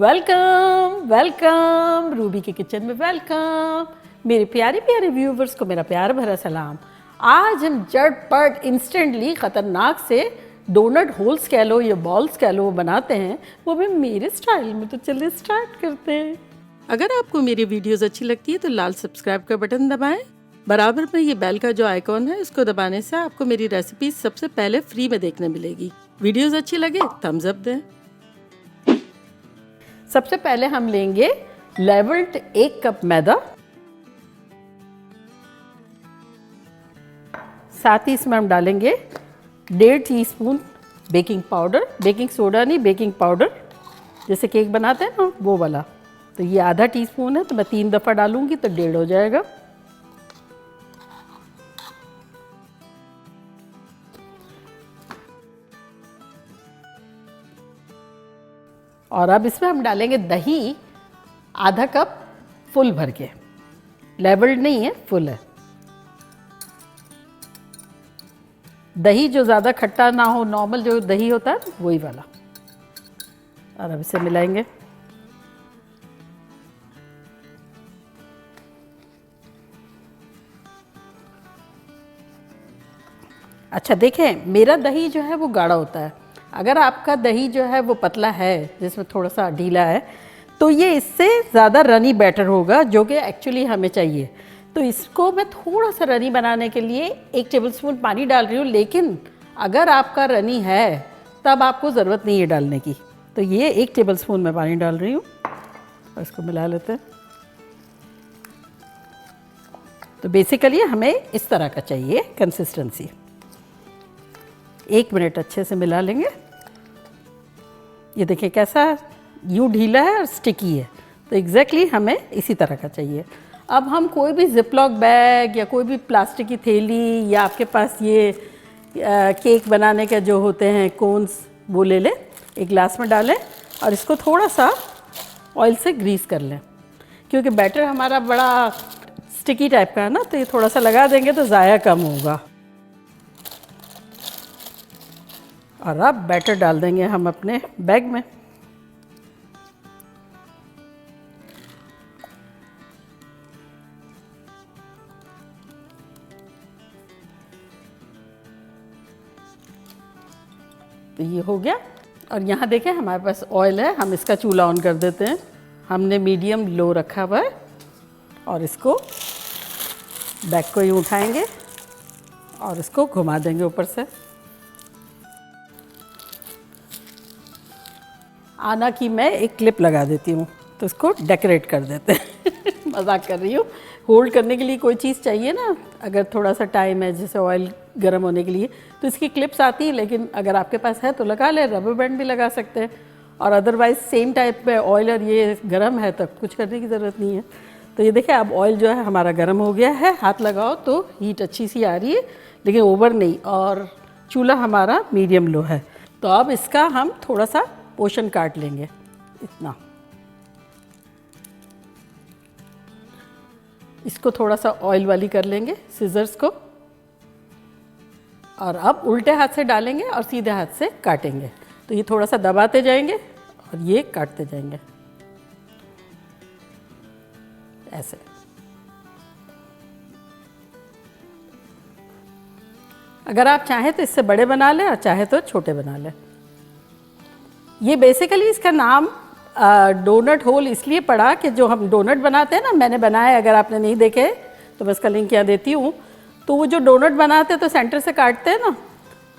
Welcome welcome Ruby के kitchen में welcome. मेरे प्यारे प्यारे व्यूवर्स को मेरा प्यार भरा सलाम। आज हम झटपट इंस्टेंटली ख़तरनाक से डोनट होल्स कह लो या बॉल्स कह लो बनाते हैं, वो भी मेरे स्टाइल में। तो चलिए स्टार्ट करते हैं। अगर आपको मेरी वीडियोस अच्छी लगती है तो लाल सब्सक्राइब का बटन दबाएं। बराबर में ये बेल का जो आइकॉन है उसको दबाने से आपको मेरी रेसिपी सबसे पहले फ्री में देखने मिलेगी। वीडियोस अच्छी लगे थम्स अप दें। सबसे पहले हम लेंगे लेवल्ड 1 कप मैदा, साथ ही इसमें हम डालेंगे 1.5 teaspoon baking powder, baking soda नहीं बेकिंग पाउडर, जैसे केक बनाते हैं ना वो वाला। तो ये आधा टीस्पून है तो मैं 3 दफ़ा डालूंगी तो 1.5 हो जाएगा। और अब इसमें हम डालेंगे दही, आधा कप फुल भर के, लेवल्ड नहीं है फुल है। दही जो ज़्यादा खट्टा ना हो, नॉर्मल जो दही होता है वही वाला। और अब इसे मिलाएंगे। अच्छा देखें, मेरा दही जो है वो गाढ़ा होता है। अगर आपका दही जो है वो पतला है, जिसमें थोड़ा सा ढीला है, तो ये इससे ज़्यादा रनी बैटर होगा, जो कि एक्चुअली हमें चाहिए। तो इसको मैं थोड़ा सा रनी बनाने के लिए 1 टेबलस्पून पानी डाल रही हूँ, लेकिन अगर आपका रनी है तब आपको ज़रूरत नहीं है डालने की। तो ये 1 टेबलस्पून मैं पानी डाल रही हूँ और इसको मिला लेते हैं। तो बेसिकली हमें इस तरह का चाहिए कंसिस्टेंसी। 1 मिनट अच्छे से मिला लेंगे। ये देखिए कैसा यूँ ढीला है और स्टिकी है, तो एग्जैक्टली हमें इसी तरह का चाहिए। अब हम कोई भी जिपलॉक बैग या कोई भी प्लास्टिक की थैली, या आपके पास ये केक बनाने के जो होते हैं कोन्स, वो ले लें, एक ग्लास में डालें और इसको थोड़ा सा ऑयल से ग्रीस कर लें, क्योंकि बैटर हमारा बड़ा स्टिकी टाइप का है ना, तो ये थोड़ा सा लगा देंगे तो ज़ाया कम होगा। और अब बैटर डाल देंगे हम अपने बैग में। तो ये हो गया। और यहाँ देखें हमारे पास ऑयल है, हम इसका चूल्हा ऑन कर देते हैं। हमने मीडियम लो रखा हुआ है और इसको बैग को ही उठाएंगे और इसको घुमा देंगे ऊपर से। आना की मैं एक क्लिप लगा देती हूँ, तो इसको डेकोरेट कर देते हैं। मजाक कर रही हूँ। होल्ड करने के लिए कोई चीज़ चाहिए ना, अगर थोड़ा सा टाइम है, जैसे ऑयल गर्म होने के लिए, तो इसकी क्लिप्स आती हैं, लेकिन अगर आपके पास है तो लगा ले, रबर बैंड भी लगा सकते हैं। और अदरवाइज सेम टाइप पे ऑयल और ये गर्म है तब कुछ करने की ज़रूरत नहीं है। तो ये देखिए अब ऑयल जो है हमारा गर्म हो गया है, हाथ लगाओ तो हीट अच्छी सी आ रही है, लेकिन ओवर नहीं, और चूल्हा हमारा मीडियम लो है। तो अब इसका हम थोड़ा सा पोर्शन काट लेंगे, इतना। इसको थोड़ा सा ऑयल वाली कर लेंगे सिजर्स को, और अब उल्टे हाथ से डालेंगे और सीधे हाथ से काटेंगे। तो ये थोड़ा सा दबाते जाएंगे और ये काटते जाएंगे ऐसे। अगर आप चाहें तो इससे बड़े बना लें और चाहे तो छोटे बना लें। ये बेसिकली इसका नाम डोनट होल इसलिए पड़ा कि जो हम डोनट बनाते हैं ना, मैंने बनाया, अगर आपने नहीं देखे तो मैं इसका लिंक यहाँ देती हूँ। तो वो जो डोनट बनाते हैं तो सेंटर से काटते हैं ना,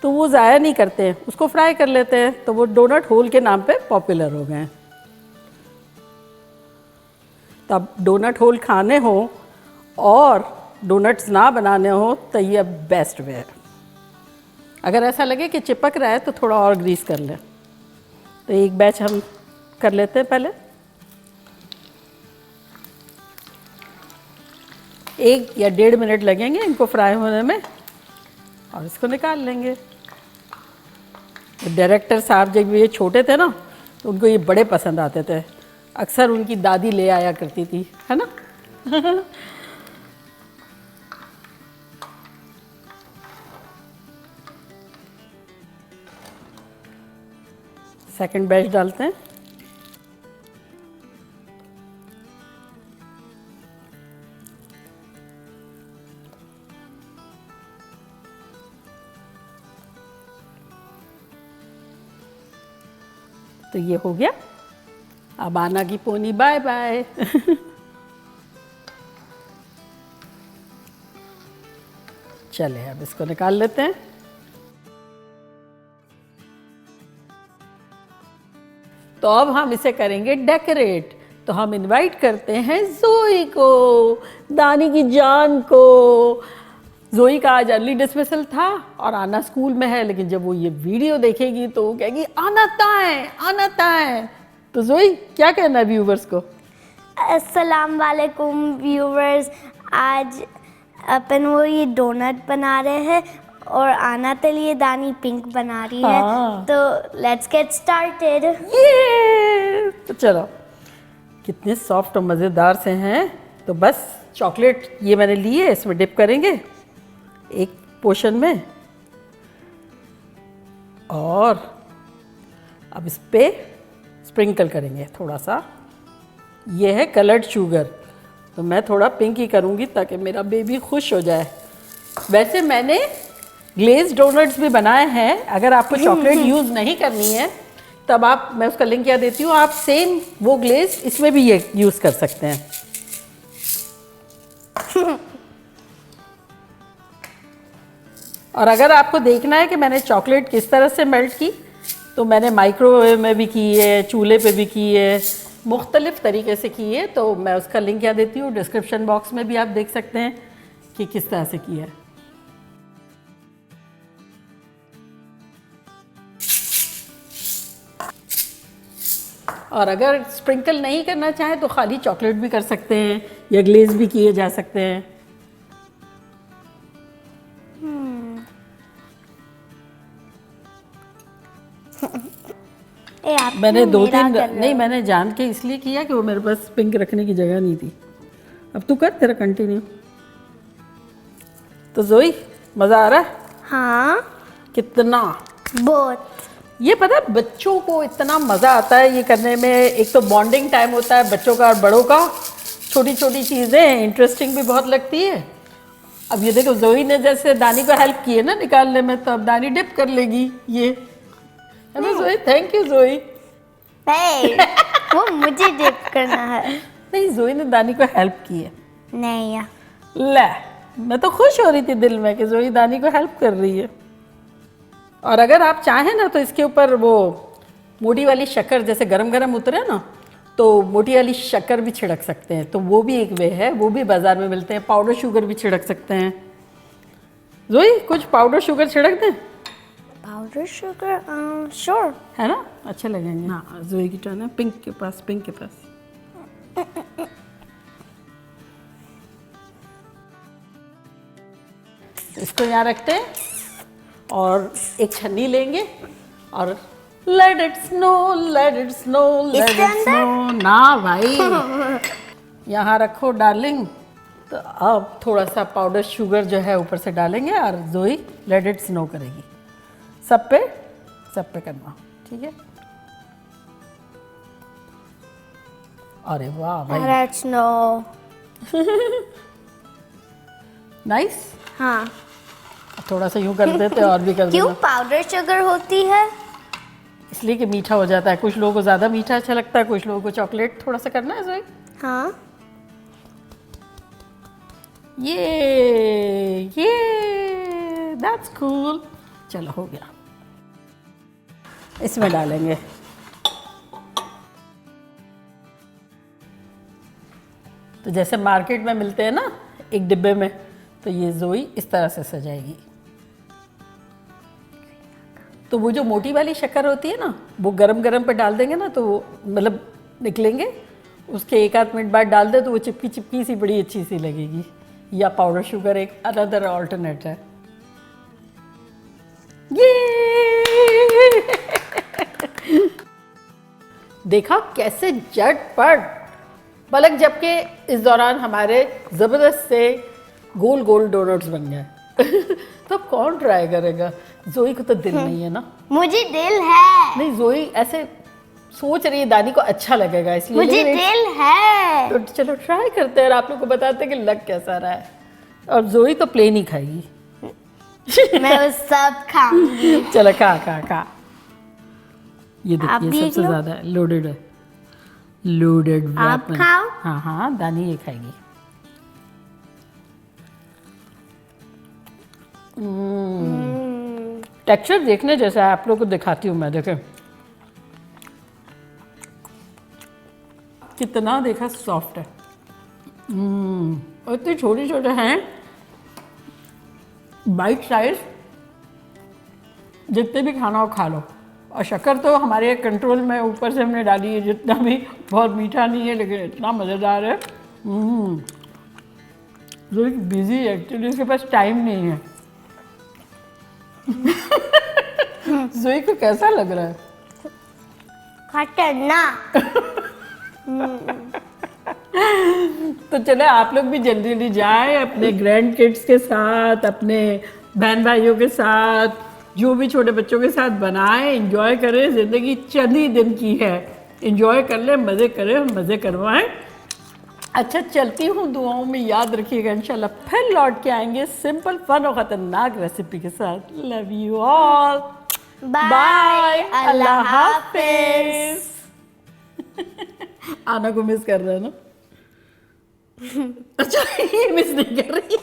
तो वो ज़ाया नहीं करते हैं, उसको फ्राई कर लेते हैं, तो वो डोनट होल के नाम पे पॉपुलर हो गए हैं। तो अब डोनट होल खाने हो और डोनट्स ना बनाने हो तो ये बेस्ट वे है। अगर ऐसा लगे कि चिपक रहा है तो थोड़ा और ग्रीस कर लें। तो एक बैच हम कर लेते हैं पहले, 1 या 1.5 मिनट लगेंगे इनको फ्राई होने में, और इसको निकाल लेंगे। तो डायरेक्टर साहब जब ये छोटे थे ना तो उनको ये बड़े पसंद आते थे, अक्सर उनकी दादी ले आया करती थी, है ना। सेकंड बैच डालते हैं। तो ये हो गया। अब आना की पोनी बाय बाय। चले अब इसको निकाल लेते हैं। तो अब हम इसे करेंगे डेकोरेट। तो हम इनवाइट करते हैं ज़ोई को, दानी की जान को। ज़ोई का आज अर्ली डिसमिसल था और आना स्कूल में है, लेकिन जब वो ये वीडियो देखेगी तो वो कहेगी आना ताए, आना ताए। तो ज़ोई क्या कहना है व्यूवर्स को? अस्सलाम वालेकुम व्यूवर्स। आज अपन वो ये डोनट बना रहे हैं और आना के लिए दानी पिंक बना रही है। हाँ। तो लेट्स गेट स्टार्टेड। ये तो चलो, कितने सॉफ्ट और मज़ेदार से हैं। तो बस चॉकलेट ये मैंने ली है, इसमें डिप करेंगे एक पोर्शन में, और अब इस पे स्प्रिंकल करेंगे थोड़ा सा। ये है कलर्ड शुगर, तो मैं थोड़ा पिंक ही करूँगी ताकि मेरा बेबी खुश हो जाए। वैसे मैंने ग्लेज डोनट्स भी बनाए हैं। अगर आपको चॉकलेट यूज़ नहीं करनी है तब आप, मैं उसका लिंक यहाँ देती हूँ, आप सेम वो ग्लेज इसमें भी ये यूज़ कर सकते हैं। और अगर आपको देखना है कि मैंने चॉकलेट किस तरह से मेल्ट की, तो मैंने माइक्रोवेव में भी की है, चूल्हे पे भी की है, मुख्तलिफ तरीके से की है। तो मैं उसका लिंक यहाँ देती हूँ, डिस्क्रिप्शन बॉक्स में भी आप देख सकते हैं कि किस तरह से की है। और अगर स्प्रिंकल नहीं करना चाहे तो खाली चॉकलेट भी कर सकते हैं या ग्लेज भी किए जा सकते हैं। मैंने दो तीन, नहीं मैंने जान के इसलिए किया कि वो मेरे पास पिंक रखने की जगह नहीं थी। अब तू कर, तेरा कंटिन्यू। तो ज़ोई मज़ा आ रहा है? हाँ कितना, बहुत। ये पता है बच्चों को इतना मज़ा आता है ये करने में। एक तो बॉन्डिंग टाइम होता है बच्चों का और बड़ों का, छोटी छोटी चीज़ें इंटरेस्टिंग भी बहुत लगती है। अब ये देखो ज़ोई ने जैसे दानी को हेल्प की है ना निकालने में, तो अब दानी डिप कर लेगी ये, है ना ज़ोई? थैंक यू ज़ोई। नहीं, वो मुझे डिप करना है। नहीं, ज़ोई ने दानी को हेल्प की है। नहीं यार, ले, मैं तो खुश हो रही थी दिल में कि ज़ोई दानी को हेल्प कर रही है। और अगर आप चाहें ना तो इसके ऊपर वो मोटी वाली शक्कर, जैसे गरम गरम उतरे ना, तो मोटी वाली शक्कर भी छिड़क सकते हैं। तो वो भी एक वे है, वो भी बाज़ार में मिलते हैं। पाउडर शुगर भी छिड़क सकते हैं। ज़ोई कुछ पाउडर शुगर छिड़क दें? पाउडर शुगर श्योर है ना, अच्छे लगेंगे। हाँ, ज़ोई की टर्न है। पिंक के पास, पिंक के पास। इसको यहाँ रखते हैं और एक छन्नी लेंगे और let it snow, let it snow, let इसके इट स्नो। ना भाई, यहाँ रखो डार्लिंग। तो अब थोड़ा सा पाउडर शुगर जो है ऊपर से डालेंगे और ज़ोई लेट इट स्नो करेगी। सब पे करना, ठीक है? अरे वाह भाई, लेट्स नो। नाइस। हाँ, थोड़ा सा यूं कर देते और भी कर क्यों देना, पाउडर शुगर होती है? इसलिए कि मीठा हो जाता है। कुछ लोगों को ज़्यादा मीठा अच्छा लगता है, कुछ लोगों को चॉकलेट थोड़ा सा करना है। ज़ोई हाँ, ये दैट्स कूल। चलो हो गया। इसमें डालेंगे तो जैसे मार्केट में मिलते हैं ना एक डिब्बे में, तो ये ज़ोई इस तरह से सजाएगी। तो वो जो मोटी वाली शक्कर होती है ना, वो गरम गरम पे डाल देंगे ना, तो वो मतलब निकलेंगे, उसके एक आध मिनट बाद डाल दे तो वो चिपकी चिपकी सी बड़ी अच्छी सी लगेगी। या पाउडर शुगर एक अनदर ऑल्टरनेट है। ये देखा कैसे झटपट पलक झपके इस दौरान हमारे ज़बरदस्त से गोल गोल डोनट्स बन गए। तो कौन ट्राई करेगा? ज़ोई को तो दिल नहीं है ना। मुझे दिल है। नहीं, ज़ोई ऐसे सोच रही है दानी को अच्छा लगेगा इसलिए। मुझे दिल है। तो चलो ट्राई करते हैं और आप लोग को बताते हैं कि लग कैसा रहा है। और ज़ोई तो प्लेन ही खाएगी। मैं वो सब खाऊंगी। चलो खा खा खा। ये आप भी देखिए एक सबसे लो। ज़्यादा है, लोडेड है, लोडेड आप वेपन। खाओ। हाँ हाँ, दानी ये खाएगी। टेक्सचर देखने जैसा है, आप लोग को दिखाती हूँ मैं, देखें कितना, देखा सॉफ्ट है। और इतने छोटे छोटे हैं, बाइट साइज, जितने भी खाना हो खा लो। और शक्कर तो हमारे कंट्रोल में ऊपर से हमने डाली है, जितना भी, बहुत मीठा नहीं है लेकिन इतना मज़ेदार है। जो बिजी है एक्चुअली, उसके पास टाइम नहीं है। जोई को कैसा लग रहा है? खतरनाक। तो चले आप लोग भी जल्दी जल्दी जाएं अपने ग्रैंड किड्स के साथ, अपने बहन भाइयों के साथ, जो भी छोटे बच्चों के साथ बनाएं, एंजॉय करें। ज़िंदगी चंद ही दिन की है, एंजॉय कर लें, मज़े करें, मज़े करवाएं। अच्छा, चलती हूँ, दुआओं में याद रखिएगा। इंशाल्लाह फिर लौट के आएंगे सिंपल, फन और ख़तरनाक रेसिपी के साथ। लव यू ऑल, बाय, अल्लाह हाफिज़। आना को मिस कर रहे हैं ना? अच्छा, ये मिस नहीं कर रही।